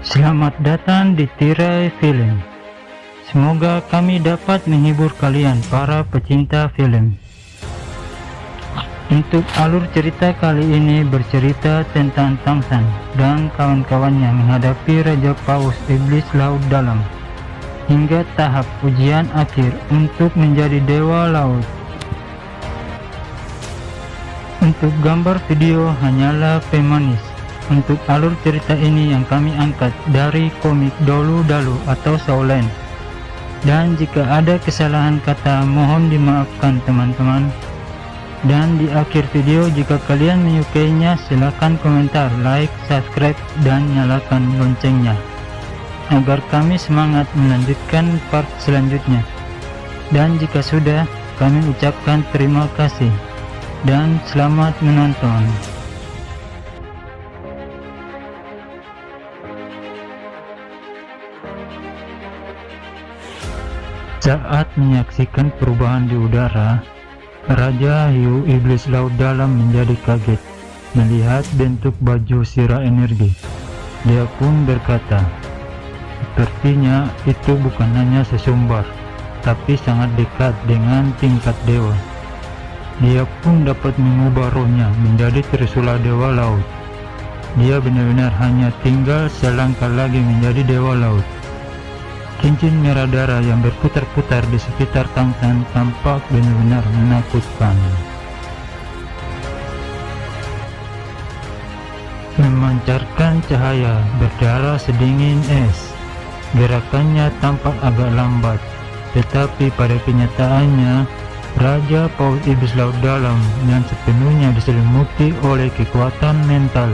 Selamat datang di Tirai Film. Semoga kami dapat menghibur kalian para pecinta film. Untuk alur cerita kali ini bercerita tentang Tangsan dan kawan-kawannya menghadapi Raja Paus Iblis Laut Dalam hingga tahap ujian akhir untuk menjadi Dewa Laut. Untuk gambar video hanyalah pemanis. Untuk alur cerita ini yang kami angkat dari komik Dolu Dalu atau Shaolin. Dan jika ada kesalahan kata mohon dimaafkan teman-teman. Dan di akhir video jika kalian menyukainya silakan komentar, like, subscribe, dan nyalakan loncengnya agar kami semangat melanjutkan part selanjutnya. Dan jika sudah, kami ucapkan terima kasih dan selamat menonton. Saat menyaksikan perubahan di udara, Raja Hiu Iblis Laut Dalam menjadi kaget melihat bentuk baju sirah energi. Dia pun berkata, sepertinya itu bukan hanya sesumbar, tapi sangat dekat dengan tingkat dewa. Dia pun dapat mengubah rohnya menjadi Trisula Dewa Laut. Dia benar-benar hanya tinggal selangkah lagi menjadi Dewa Laut. Cincin merah darah yang berputar-putar di sekitar Tangsan tampak benar-benar menakutkan. Memancarkan cahaya berdarah sedingin es. Gerakannya tampak agak lambat, tetapi pada kenyataannya Raja Paus Iblis Laut Dalam yang sepenuhnya diselimuti oleh kekuatan mental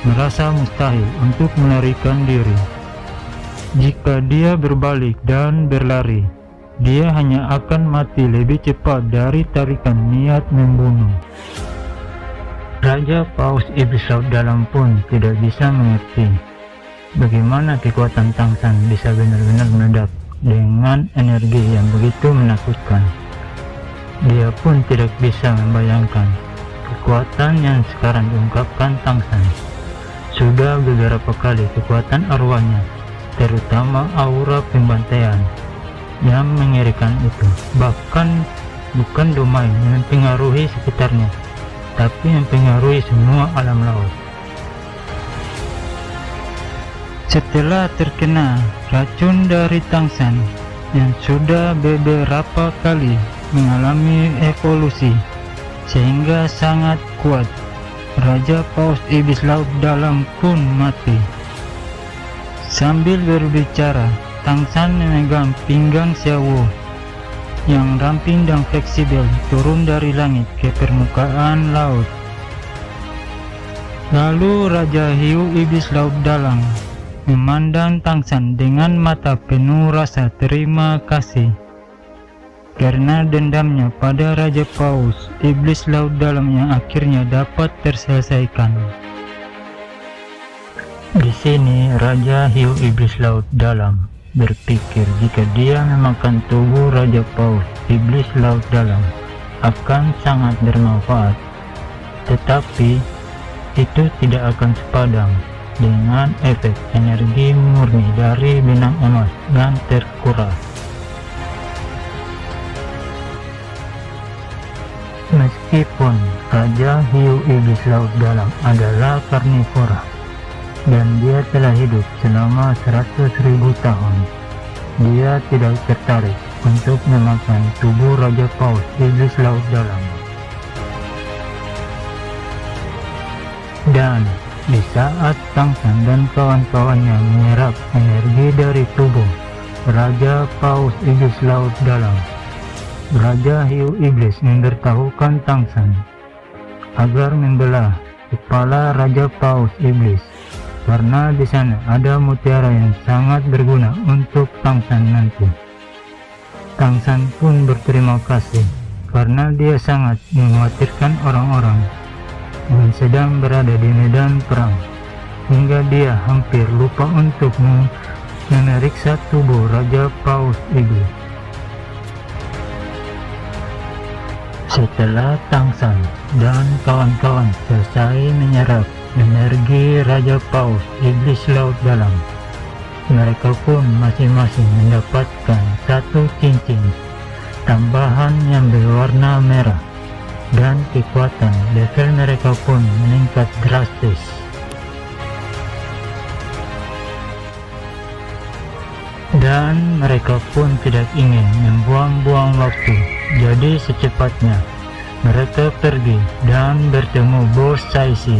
merasa mustahil untuk melarikan diri. Jika dia berbalik dan berlari, dia hanya akan mati lebih cepat dari tarikan niat membunuh. Raja Paus Iblis Laut Dalam pun tidak bisa mengerti bagaimana kekuatan Tangsan bisa benar-benar meledak dengan energi yang begitu menakutkan. Dia pun tidak bisa membayangkan kekuatan yang sekarang diungkapkan Tangsan. Sudah beberapa kali kekuatan arwahnya, terutama aura pembantaian yang mengerikan itu, bahkan bukan domain yang mempengaruhi sekitarnya, tapi mempengaruhi semua alam laut. Setelah terkena racun dari Tangsan yang sudah beberapa kali mengalami evolusi sehingga sangat kuat, Raja Paus Iblis Laut Dalam pun mati. Sambil berbicara, Tangsan memegang pinggang Xiaowu yang ramping dan fleksibel turun dari langit ke permukaan laut. Lalu Raja Hiu Iblis Laut Dalam memandang Tangsan dengan mata penuh rasa terima kasih karena dendamnya pada Raja Paus Iblis Laut Dalam yang akhirnya dapat terselesaikan. Di sini Raja Hiu Iblis Laut Dalam berpikir jika dia memakan tubuh Raja Paus Iblis Laut Dalam akan sangat bermanfaat, tetapi itu tidak akan sepadan dengan efek energi murni dari benang emas yang terkuras. Meskipun Raja Hiu Iblis Laut Dalam adalah karnivora dan dia telah hidup selama 100.000 tahun, dia tidak tertarik untuk memakan tubuh Raja Paus Iblis Laut Dalam. Dan di saat Tangsan dan kawan-kawannya menyerap energi dari tubuh Raja Paus Iblis Laut Dalam, Raja Hiu Iblis memberitahukan Tangsan agar membelah kepala Raja Paus Iblis, karena di sana ada mutiara yang sangat berguna untuk Tangsan nanti. Tangsan pun berterima kasih karena dia sangat mengkhawatirkan orang-orang yang sedang berada di medan perang, hingga dia hampir lupa untuk memeriksa tubuh Raja Paus Iblis. Setelah Tangsan dan kawan-kawan selesai menyerap energi Raja Paus Iblis Laut Dalam. Mereka pun masing-masing mendapatkan satu cincin tambahan yang berwarna merah, dan kekuatan level mereka pun meningkat drastis. Dan mereka pun tidak ingin membuang-buang waktu, jadi secepatnya mereka pergi dan bertemu Bos Saisi.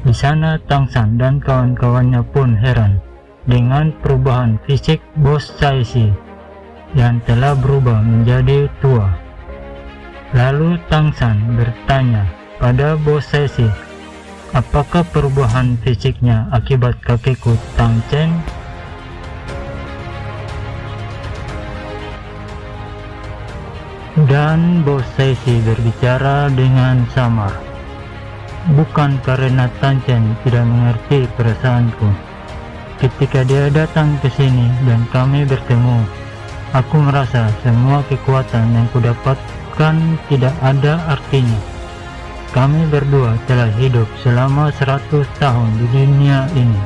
Di sana Tang San dan kawan-kawannya pun heran dengan perubahan fisik Bos Saisi yang telah berubah menjadi tua. Lalu Tang San bertanya pada Bos Saisi, apakah perubahan fisiknya akibat kakekku Tang Cheng? Dan Bos Saisi berbicara dengan samar, bukan karena Tang Cheng tidak mengerti perasaanku. Ketika dia datang ke sini dan kami bertemu, aku merasa semua kekuatan yang kudapatkan tidak ada artinya. Kami berdua telah hidup selama 100 tahun di dunia ini,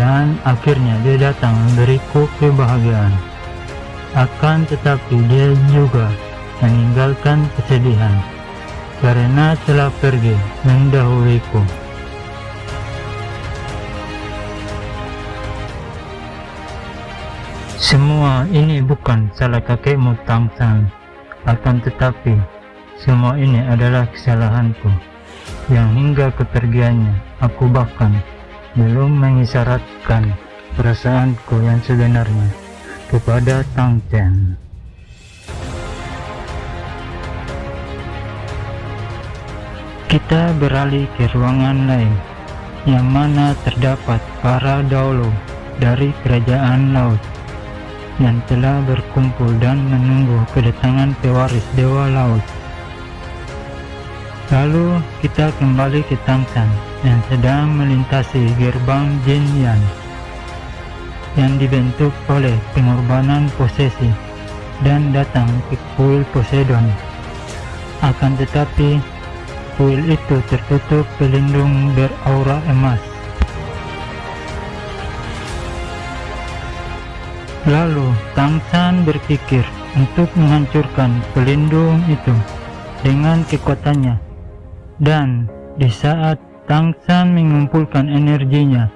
dan akhirnya dia datang memberiku kebahagiaan. Akan tetapi dia juga meninggalkan kesedihan karena telah pergi mendahuluiku. Semua ini bukan salah kakekmu Tang San, akan tetapi semua ini adalah kesalahanku, yang hingga kepergiannya aku bahkan belum mengisyaratkan perasaanku yang sebenarnya kepada Tang Cheng. Kita beralih ke ruangan lain, yang mana terdapat para daulu dari kerajaan laut yang telah berkumpul dan menunggu kedatangan pewaris Dewa Laut. Lalu kita kembali ke Tang San yang sedang melintasi gerbang Jin Yan yang dibentuk oleh pengorbanan posesi dan datang ke kuil Poseidon. Akan tetapi kuil itu tertutup pelindung beraura emas. Lalu Tang San berpikir untuk menghancurkan pelindung itu dengan kekuatannya, dan di saat Tang San mengumpulkan energinya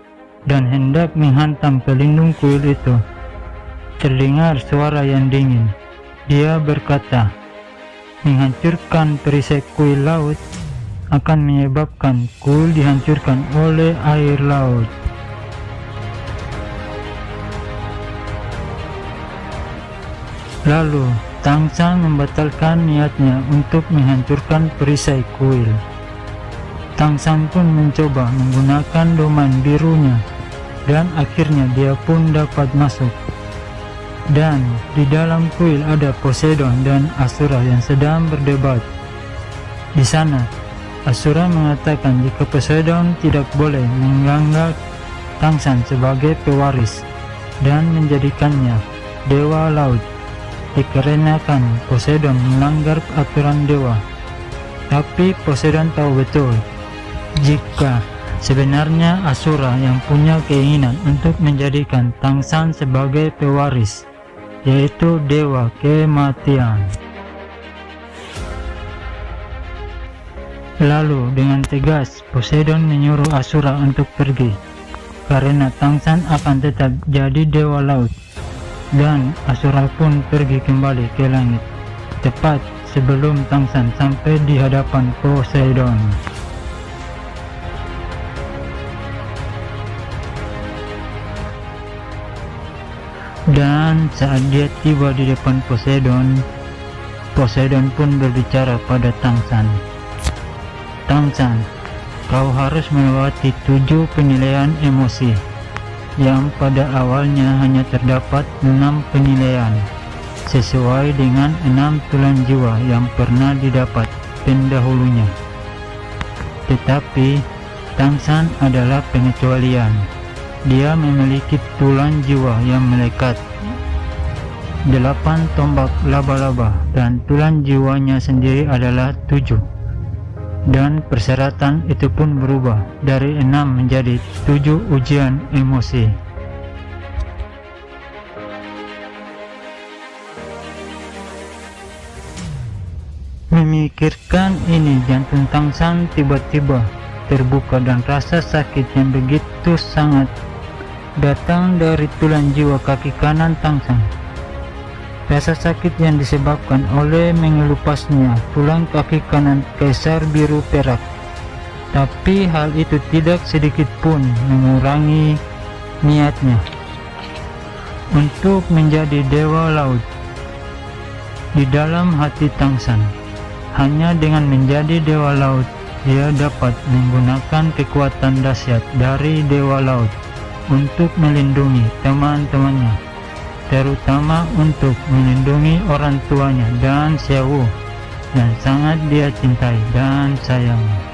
dan hendak menghantam pelindung kuil itu, terdengar suara yang dingin. Dia berkata, menghancurkan perisai kuil laut akan menyebabkan kuil dihancurkan oleh air laut. Lalu Tang San membatalkan niatnya untuk menghancurkan perisai kuil. Tang San pun mencoba menggunakan domain birunya, dan akhirnya dia pun dapat masuk. Dan di dalam kuil ada Poseidon dan Asura yang sedang berdebat. Di sana Asura mengatakan jika Poseidon tidak boleh menganggap Tang San sebagai pewaris dan menjadikannya dewa laut, dikarenakan Poseidon melanggar aturan dewa. Tapi Poseidon tahu betul jika sebenarnya Asura yang punya keinginan untuk menjadikan Tang San sebagai pewaris, yaitu dewa kematian. Lalu dengan tegas Poseidon menyuruh Asura untuk pergi, karena Tang San akan tetap jadi dewa laut. Dan Asura pun pergi kembali ke langit, tepat sebelum Tang San sampai di hadapan Poseidon. Dan saat dia tiba di depan Poseidon, Poseidon pun berbicara pada Tang San. Tang San, kau harus melewati 7 penilaian emosi, yang pada awalnya hanya terdapat 6 penilaian, sesuai dengan 6 tulang jiwa yang pernah didapat pendahulunya. Tetapi Tang San adalah pengecualian. Dia memiliki tulang jiwa yang melekat, 8 tombak laba-laba, dan tulang jiwanya sendiri adalah 7. Dan persyaratan itu pun berubah dari 6 menjadi 7 ujian emosi. Memikirkan ini, jantung Tangsan tiba-tiba terbuka dan rasa sakit yang begitu sangat datang dari tulang jiwa kaki kanan Tangsan. Rasa sakit yang disebabkan oleh mengelupasnya tulang kaki kanan Kaisar Biru Perak. Tapi hal itu tidak sedikit pun mengurangi niatnya untuk menjadi dewa laut. Di dalam hati Tangsan, hanya dengan menjadi dewa laut, dia dapat menggunakan kekuatan dahsyat dari dewa laut untuk melindungi teman-temannya, terutama untuk melindungi orang tuanya dan Xiao yang sangat dia cintai dan sayangi.